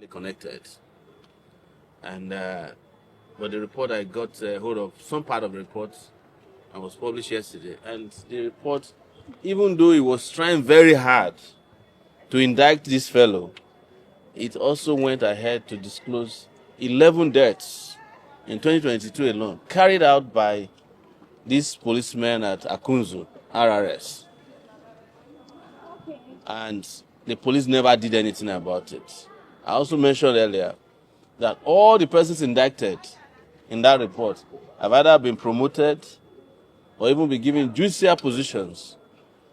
connected. And but the report I got hold of some part of the report and was published yesterday. And the report, even though it was trying very hard to indict this fellow, it also went ahead to disclose 11 deaths in 2022 alone, carried out by this policeman at Akunzu, RRS. And the police never did anything about it. I also mentioned earlier that all the persons indicted in that report have either been promoted or even been given judicial positions.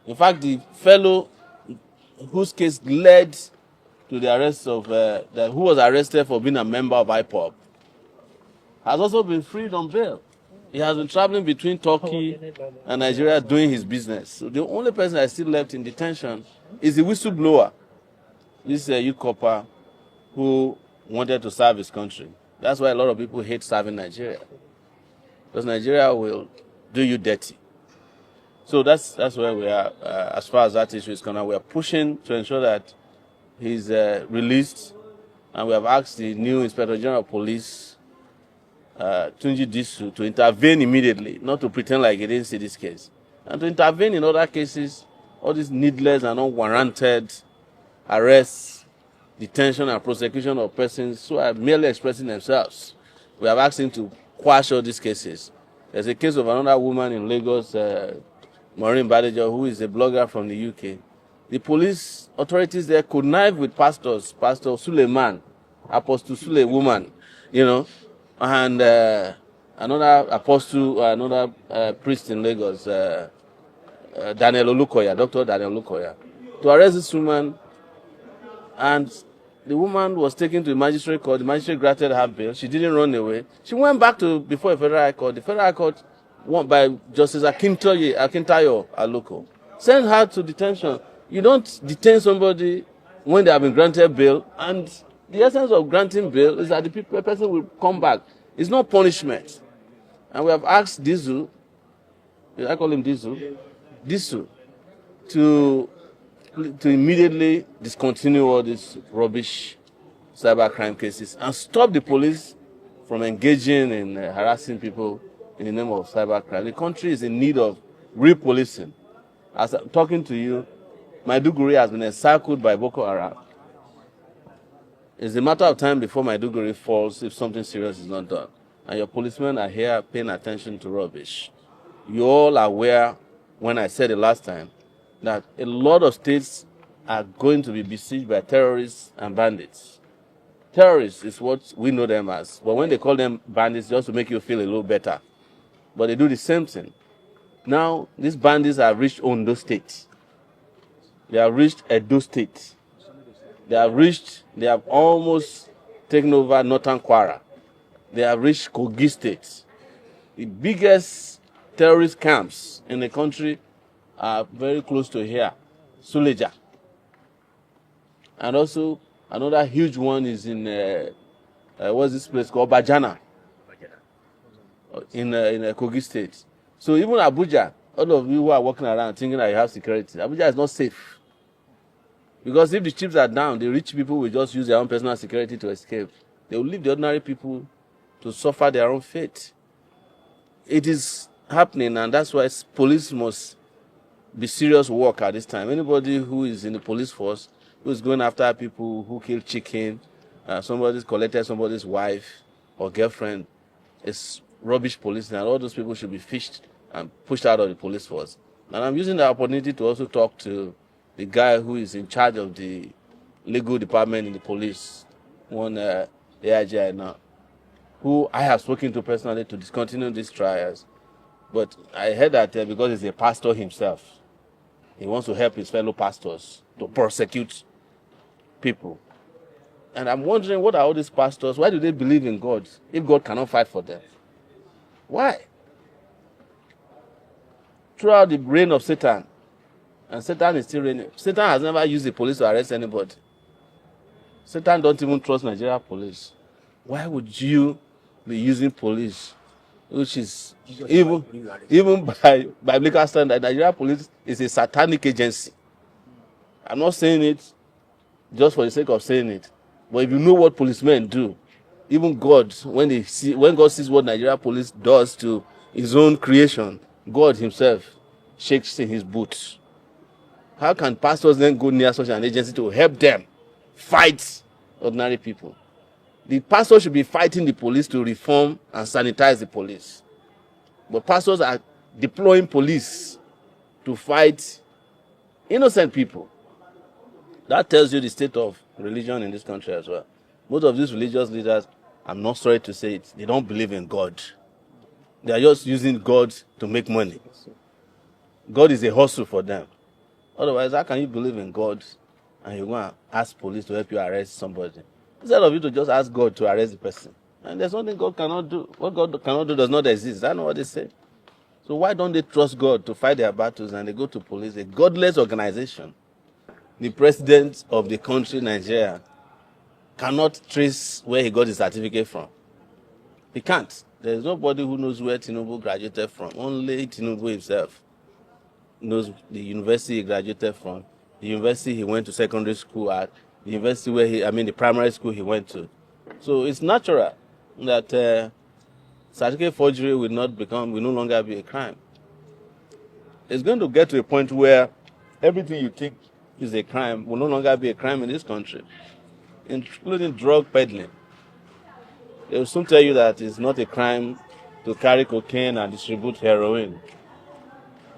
In fact, the fellow whose case led to the arrest of, who was arrested for being a member of IPOB, has also been freed on bail. He has been traveling between Turkey and Nigeria doing his business. So the only person that is still left in detention is the whistleblower, this youth copper who wanted to serve his country. That's why a lot of people hate serving Nigeria, because Nigeria will do you dirty. So that's where we are as far as that issue is concerned. We are pushing to ensure that he's released, and we have asked the new Inspector General of Police, Tunji Disu, to intervene immediately, not to pretend like he didn't see this case, and to intervene in other cases, all these needless and unwarranted arrests, detention and prosecution of persons who are merely expressing themselves. We have asked him to quash all these cases. There's a case of another woman in Lagos, Maureen Badejo, who is a blogger from the UK. The police authorities there connive with pastors, Pastor Suleiman, Apostle Sule woman, and another apostle, another priest in Lagos, Daniel Olukoya, Dr. Daniel Olukoya, to arrest this woman. And the woman was taken to the magistrate court. The magistrate granted her bail. She didn't run away. She went back before a federal high court. The federal high court, won by Justice Akintayo Aloko, sent her to detention. You don't detain somebody when they have been granted bail, and the essence of granting bail is that the person will come back. It's not punishment. And we have asked Disu, I call him Disu, to immediately discontinue all these rubbish cybercrime cases and stop the police from engaging in harassing people in the name of cybercrime. The country is in need of repolicing. As I'm talking to you, Maiduguri has been encircled by Boko Haram. It's a matter of time before Maiduguri falls if something serious is not done. And your policemen are here paying attention to rubbish. You all are aware, when I said it last time, that a lot of states are going to be besieged by terrorists and bandits. Terrorists is what we know them as. But when they call them bandits, just to make you feel a little better. But they do the same thing. Now, these bandits have reached Ondo State. They have reached Edo State. They have almost taken over Northern Kwara. They have reached Kogi State. The biggest terrorist camps in the country are very close to here, Suleja. And also, another huge one is in, what's this place called? Bajana, in Kogi State. So even Abuja, all of you who are walking around thinking that you have security, Abuja is not safe. Because if the chips are down, the rich people will just use their own personal security to escape. They will leave the ordinary people to suffer their own fate. It is happening, and that's why police must be serious work at this time. Anybody who is in the police force, who is going after people who kill chicken, somebody's collected somebody's wife or girlfriend, is rubbish policing, and all those people should be fished and pushed out of the police force. And I'm using the opportunity to also talk to the guy who is in charge of the legal department in the police, one AIGI now, who I have spoken to personally to discontinue these trials. But I heard that because he's a pastor himself, he wants to help his fellow pastors to prosecute people. And I'm wondering, what are all these pastors? Why do they believe in God if God cannot fight for them? Why? Throughout the reign of Satan, and Satan is still reigning, Satan has never used the police to arrest anybody. Satan don't even trust Nigeria police. Why would you be using police, which is even by biblical standard, Nigeria police is a satanic agency. I'm not saying it just for the sake of saying it. But if you know what policemen do, even God, when God sees what Nigeria police does to his own creation, God himself shakes in his boots. How can pastors then go near such an agency to help them fight ordinary people? The pastor should be fighting the police to reform and sanitize the police. But pastors are deploying police to fight innocent people. That tells you the state of religion in this country as well. Most of these religious leaders, I'm not sorry to say it, they don't believe in God. They are just using God to make money. God is a hustle for them. Otherwise, how can you believe in God and you go and ask police to help you arrest somebody? Instead of you to just ask God to arrest the person. And there's nothing God cannot do. What God cannot do does not exist. I know what they say. So why don't they trust God to fight their battles and they go to police, a godless organization? The president of the country, Nigeria, cannot trace where he got his certificate from. He can't. There's nobody who knows where Tinubu graduated from. Only Tinubu himself knows the university he graduated from, the university he went to secondary school at, the university the primary school he went to. So it's natural that certificate forgery will no longer be a crime. It's going to get to a point where everything you think is a crime will no longer be a crime in this country, including drug peddling. They will soon tell you that it's not a crime to carry cocaine and distribute heroin.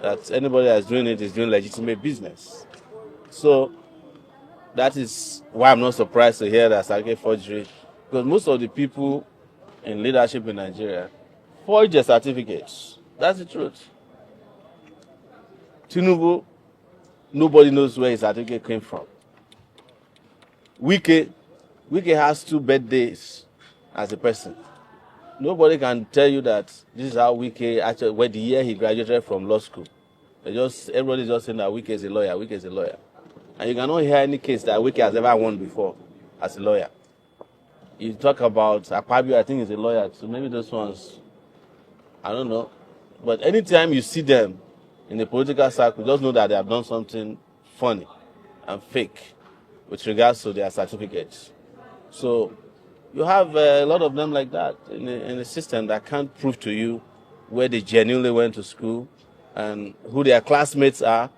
That anybody that's doing it is doing legitimate business. So that is why I'm not surprised to hear that certificate forgery, because most of the people in leadership in Nigeria forge their certificates. That's the truth. Tinubu, nobody knows where his certificate came from. Wike has 2 birthdays as a person. Nobody can tell you that this is how Wike actually, when the year he graduated from law school. Everybody's just saying that Wike is a lawyer. And you cannot hear any case that Wike has ever won before as a lawyer. You talk about Akpabio, I think he's a lawyer, so maybe those ones, I don't know. But anytime you see them in the political circle, just know that they have done something funny and fake with regards to their certificates. So you have a lot of them like that in the system that can't prove to you where they genuinely went to school and who their classmates are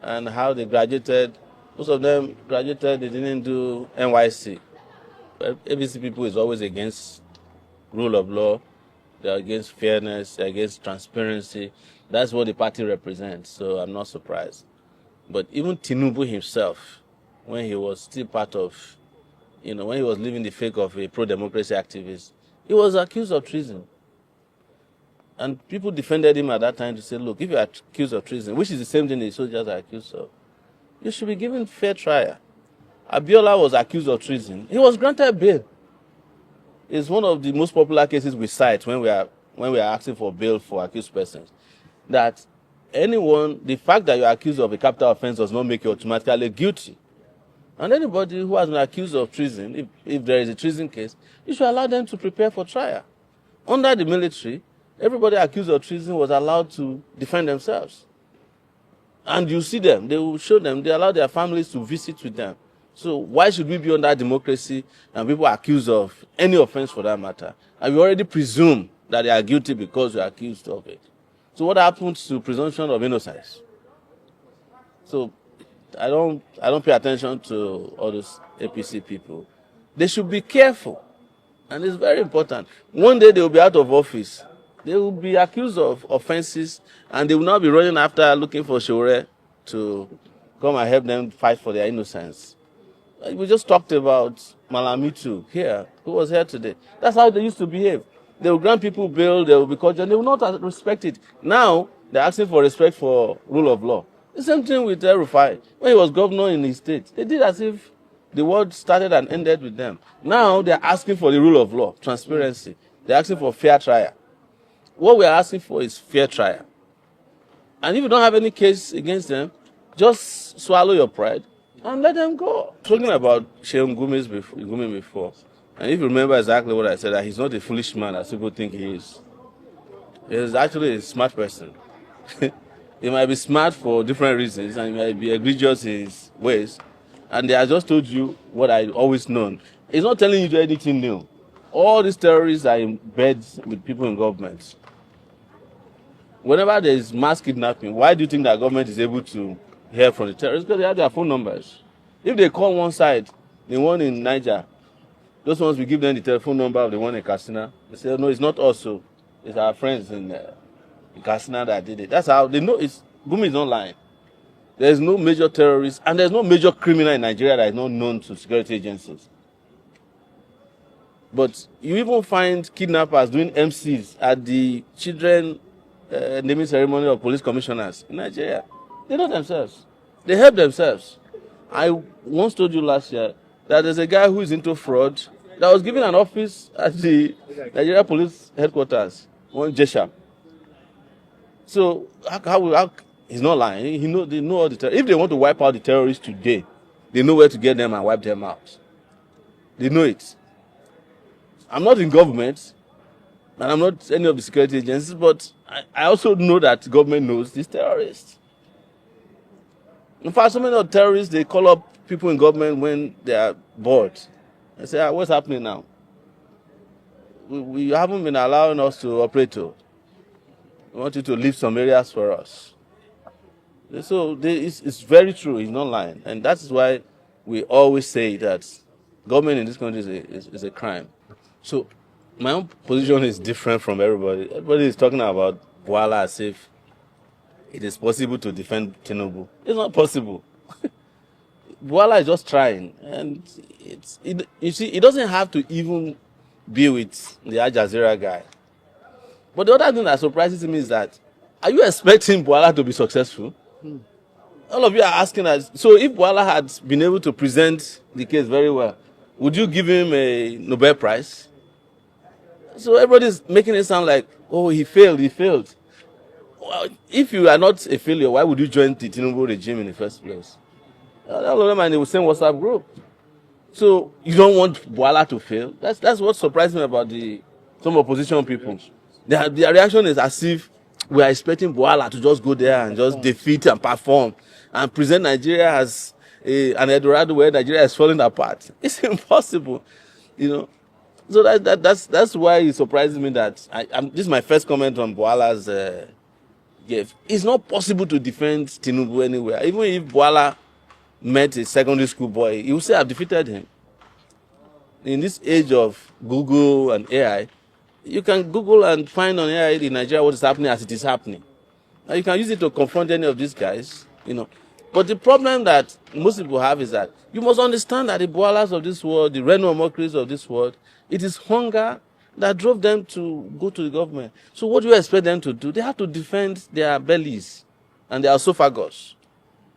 and how they graduated. Most of them graduated, they didn't do NYC. ABC people is always against rule of law. They're against fairness, they're against transparency. That's what the party represents, so I'm not surprised. But even Tinubu himself, when he was still part of, when he was living the fake of a pro-democracy activist, he was accused of treason. And people defended him at that time to say, look, if you're accused of treason, which is the same thing the soldiers are accused of, you should be given fair trial. Abiola was accused of treason. He was granted bail. It's one of the most popular cases we cite when we are asking for bail for accused persons. That the fact that you're accused of a capital offense does not make you automatically guilty. And anybody who has been accused of treason, if there is a treason case, you should allow them to prepare for trial. Under the military, everybody accused of treason was allowed to defend themselves. And you see them, they will show them, they allow their families to visit with them. So why should we be under democracy and people are accused of any offense for that matter? And we already presume that they are guilty because we are accused of it. So what happens to presumption of innocence? So I don't pay attention to all those APC people. They should be careful. And it's very important. One day they will be out of office. They will be accused of offenses and they will not be running after looking for Sowore to come and help them fight for their innocence. We just talked about Malamitu here, who was here today. That's how they used to behave. They will grant people bail, they will be cordial, and they will not respect it. Now, they're asking for respect for rule of law. The same thing with Rufai. When he was governor in his state, they did as if the world started and ended with them. Now, they're asking for the rule of law, transparency. They're asking for fair trial. What we are asking for is fair trial. And if you don't have any case against them, just swallow your pride and let them go. Talking about Sheung Gumi before, and if you remember exactly what I said, that he's not a foolish man as people think he is. He's actually a smart person. He might be smart for different reasons, and he might be egregious in his ways, And they have just told you what I always known. It's not telling you anything new. All these terrorists are in bed with people in government. Whenever there is mass kidnapping, why do you think that government is able to hear from the terrorists? Because they have their phone numbers. If they call one side, the one in Niger, those ones, we give them the telephone number of the one in Katsina. They say, no, it's not us, so it's our friends in Katsina that did it. That's how they know it's Gumi is not lying. There's no major terrorist and there's no major criminal in Nigeria that is not known to security agencies. But you even find kidnappers doing MCs at the children naming ceremony of police commissioners in Nigeria. They know themselves. They help themselves. I once told you last year that there's a guy who is into fraud that was given an office at the Nigeria Police Headquarters, one Jesha. So how he's not lying. They know all the terrorists. If they want to wipe out the terrorists today, they know where to get them and wipe them out. They know it. I'm not in government, and I'm not any of the security agencies, but I also know that government knows these terrorists. In fact, so many of the terrorists, they call up people in government when they are bored. They say, what's happening now? We haven't been allowing us to operate. We want you to leave some areas for us. So it's very true. He's not lying. And that's why we always say that government in this country is a crime. So my own position is different from everybody. Everybody is talking about Bwala as if it is possible to defend Tinubu. It's not possible. Bwala is just trying. And you see, it doesn't have to even be with the Al Jazeera guy. But the other thing that surprises me is that, are you expecting Bwala to be successful? All of you are asking us, so if Bwala had been able to present the case very well, would you give him a Nobel Prize? So everybody's making it sound like, oh, he failed. Well, if you are not a failure, why would you join the Tinubu regime in the first place? All of them are in the same WhatsApp group. So you don't want Bwala to fail? That's what surprised me about some opposition people. Their reaction is as if we are expecting Bwala to just go there and just defeat and perform and present Nigeria as an Eldorado where Nigeria is falling apart. It's impossible, So that's why it surprises me that this is my first comment on Bwala's gift. It's not possible to defend Tinubu anywhere. Even if Bwala met a secondary school boy, he would say, I've defeated him. In this age of Google and AI, you can Google and find on AI in Nigeria what is happening as it is happening. And you can use it to confront any of these guys, But the problem that most people have is that you must understand that the Bwalas of this world, the Reno mockeries of this world, it is hunger that drove them to go to the government. So what do you expect them to do? They have to defend their bellies and their esophagus.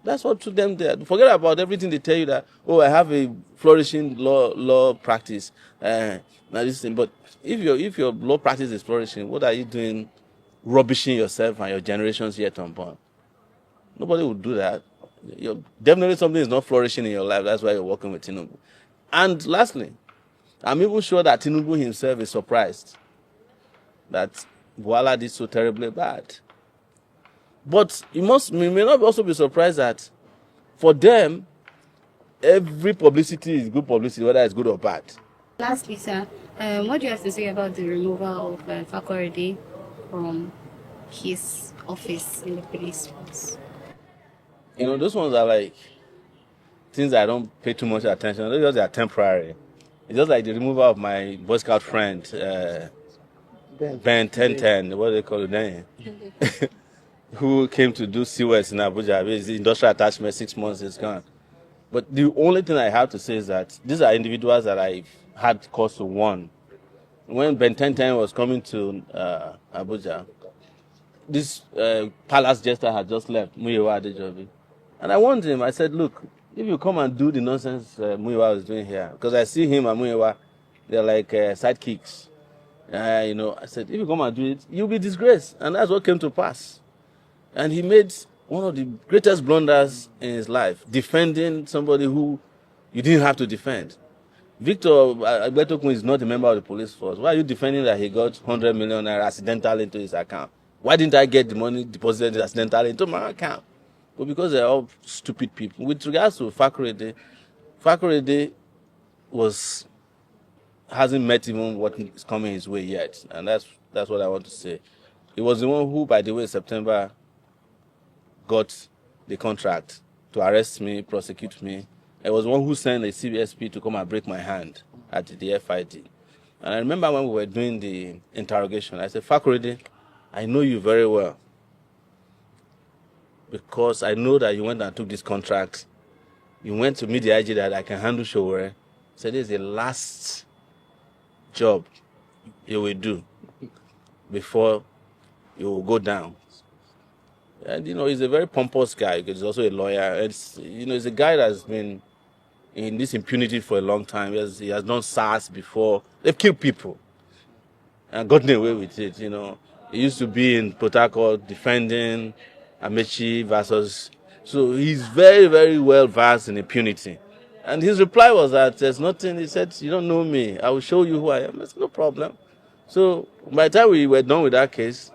That's what took them there. Forget about everything they tell you that, I have a flourishing law practice. Now this thing. But if your law practice is flourishing, what are you doing rubbishing yourself and your generations yet unborn? Nobody would do that. Definitely something is not flourishing in your life. That's why you're working with Tinubu. And lastly, I'm even sure that Tinubu himself is surprised that Bwala did so terribly bad. But we may not also be surprised that for them, every publicity is good publicity, whether it's good or bad. Lastly, sir, what do you have to say about the removal of Fakorede from his office in the police force? Those ones are like things I don't pay too much attention. Those are temporary. It's just like the removal of my Boy Scout friend, Ben 1010, what do they call it then? Who came to do CWS in Abuja. His industrial attachment, 6 months is gone. But the only thing I have to say is that these are individuals that I've had cause to warn. When Ben 1010 was coming to Abuja, this palace jester had just left, Muyiwa Adejobi. And I warned him, I said, look, if you come and do the nonsense Muyiwa was doing here, because I see him and Muyiwa, they're like sidekicks. I said, if you come and do it, you'll be disgraced. And that's what came to pass. And he made one of the greatest blunders in his life, defending somebody who you didn't have to defend. Victor Agbetokun is not a member of the police force. Why are you defending that he got 100 million naira accidentally into his account? Why didn't I get the money deposited accidentally into my account? Well, because they're all stupid people. With regards to Fakorede, Fakorede hasn't met even what is coming his way yet, and that's what I want to say. He was the one who, by the way, in September got the contract to arrest me, prosecute me. I was the one who sent a CBSP to come and break my hand at the FID. And I remember when we were doing the interrogation, I said, Fakorede, I know you very well because I know that you went and took this contract. You went to meet the IG that I can handle Sowore. So this is the last job you will do before you will go down. And, he's a very pompous guy because he's also a lawyer. He's a guy that's been in this impunity for a long time. He has done SARS before. They've killed people and gotten away with it, He used to be in Port Harcourt defending Amechi versus... So he's very, very well versed in impunity. And his reply was that there's nothing. He said, you don't know me. I will show you who I am. It's no problem. So by the time we were done with that case,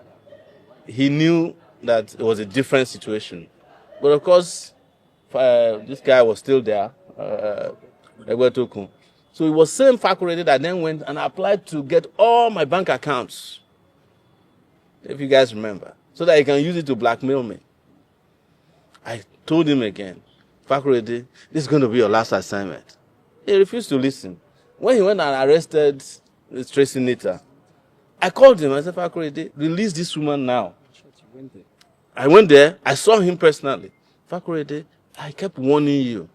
he knew that it was a different situation. But of course, this guy was still there, Egwetokun. So it was same Fakorede that then went and applied to get all my bank accounts, if you guys remember, so that he can use it to blackmail me. I told him again, Fakorede, this is going to be your last assignment. He refused to listen. When he went and arrested Tracy Nita, I called him. I said, Fakorede, release this woman now. I went there. I saw him personally. Fakorede, I kept warning you.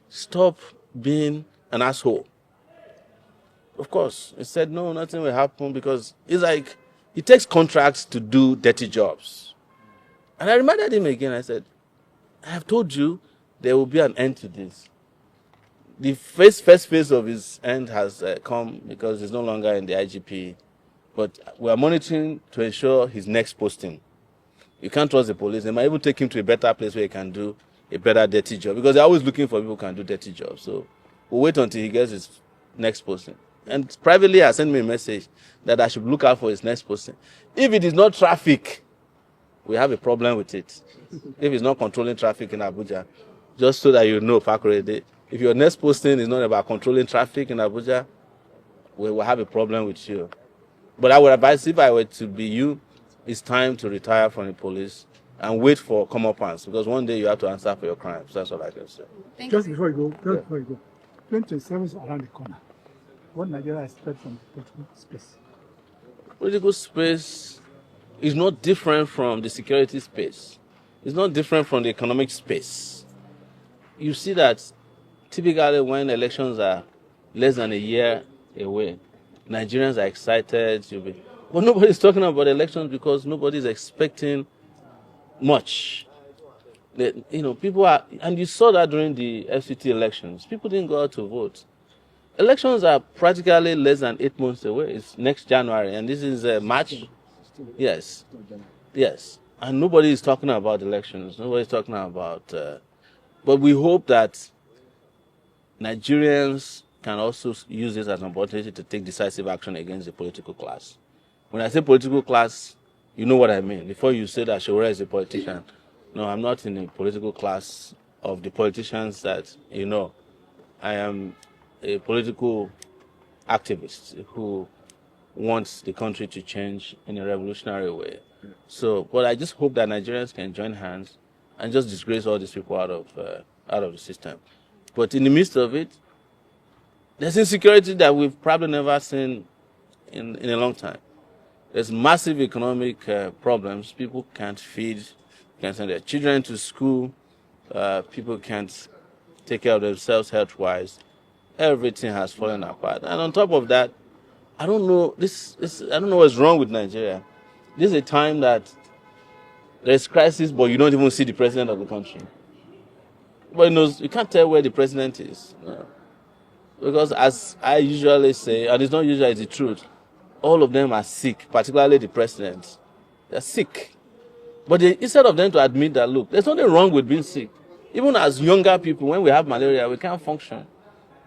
Stop being an asshole. Of course, he said, no, nothing will happen because it's like he takes contracts to do dirty jobs. And I reminded him again. I said, I have told you there will be an end to this. The first phase of his end has come because he's no longer in the IGP. But we are monitoring to ensure his next posting. You can't trust the police. They might even take him to a better place where he can do a better dirty job because they're always looking for people who can do dirty jobs. So we'll wait until he gets his next posting. And privately, I sent me a message that I should look out for his next posting. If it is not traffic, we have a problem with it. If it's not controlling traffic in Abuja, just so that you know, Fakorede, if your next posting is not about controlling traffic in Abuja, we will have a problem with you. But I would advise, if I were to be you, it's time to retire from the police and wait for comeuppance because one day you have to answer for your crimes. That's all I can say. Just before you go, 2027 is around the corner. What Nigeria expects from the political space? Political space is not different from the security space. It's not different from the economic space. You see that typically when elections are less than a year away, Nigerians are excited. But nobody's talking about elections because nobody's expecting much. People are, and you saw that during the FCT elections. People didn't go out to vote. Elections are practically less than 8 months away. It's next January, and this is March. Yes, yes. And nobody is talking about elections. Nobody's talking about. But we hope that Nigerians can also use this as an opportunity to take decisive action against the political class. When I say political class, you know what I mean. Before you say that Sowore is a politician, no, I'm not in the political class of the politicians that I am a political activist who wants the country to change in a revolutionary way. So, but I just hope that Nigerians can join hands and just disgrace all these people out of the system. But in the midst of it, there's insecurity that we've probably never seen in a long time. There's massive economic problems. People can't feed, can't send their children to school. People can't take care of themselves health-wise. Everything has fallen apart. And on top of that, I don't know what's wrong with Nigeria. This is a time that there's crisis, but you don't even see the president of the country. But you can't tell where the president is. Because as I usually say, and it's not usually, it's the truth, all of them are sick, particularly the president. They're sick. But instead of them to admit that, look, there's nothing wrong with being sick. Even as younger people, when we have malaria, we can't function.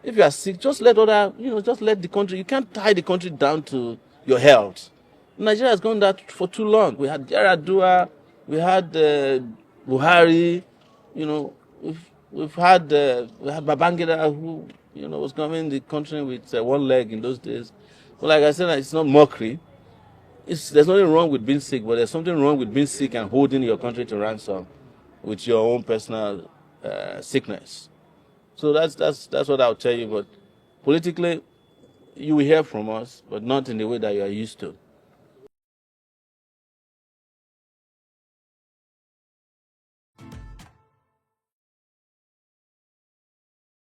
If you are sick, just let the country, you can't tie the country down to your health. Nigeria has gone that for too long. We had Yaradua, we had Buhari, we had Babangida, who was governing the country with one leg in those days. But like I said, it's not mockery. There's nothing wrong with being sick, but there's something wrong with being sick and holding your country to ransom with your own personal sickness. So that's what I'll tell you. But politically, you will hear from us, but not in the way that you are used to.